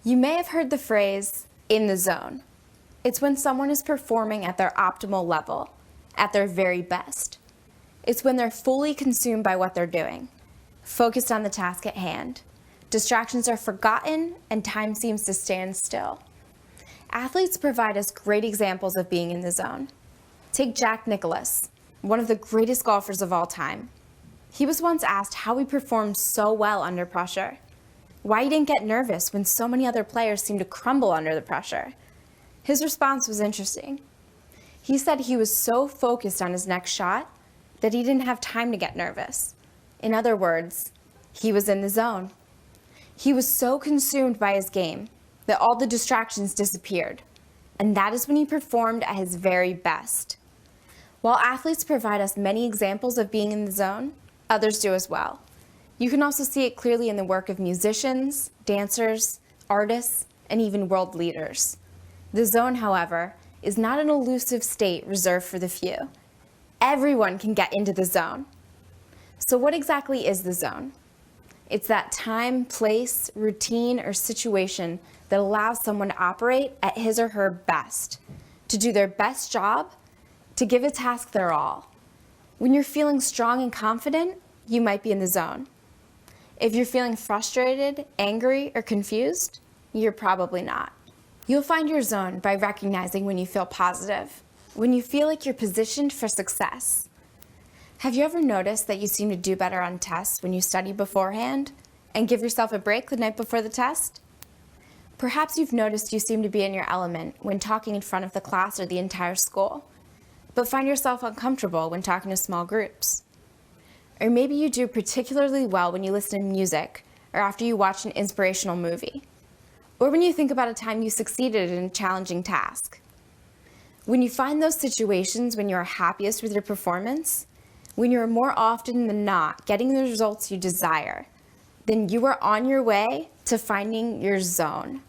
You may have heard the phrase, in the zone. It's when someone is performing at their optimal level, at their very best. It's when they're fully consumed by what they're doing, focused on the task at hand. Distractions are forgotten and time seems to stand still. Athletes provide us great examples of being in the zone. Take Nicklaus, one of the greatest golfers of all time. He was once asked how he performed so well under pressure, why he didn't get nervous when so many other players seemed to crumble under the pressure. His response was interesting. He said he was so focused on his next shot that he didn't have time to get nervous. In other words, he was in the zone. He was so consumed by his game that all the distractions disappeared, and that is when he performed at his very best. While athletes provide us many examples of being in the zone, others do as well. You can also see it clearly in the work of musicians, dancers, artists, and even world leaders. The zone, however, is not an elusive state reserved for the few. Everyone can get into the zone. So what exactly is the zone? It's that time, place, routine, or situation that allows someone to operate at his or her best, to do their best job, to give a task their all. When you're feeling strong and confident, you might be in the zone. If you're feeling frustrated, angry, or confused, you're probably not. You'll find your zone by recognizing when you feel positive, when you feel like you're positioned for success. Have you ever noticed that you seem to do better on tests when you study beforehand and give yourself a break the night before the test? Perhaps you've noticed you seem to be in your element when talking in front of the class or the entire school, but find yourself uncomfortable when talking to small groups. Or maybe you do particularly well when you listen to music or after you watch an inspirational movie, or when you think about a time you succeeded in a challenging task. When you find those situations when you are happiest with your performance, when you are more often than not getting the results you desire, then you are on your way to finding your zone.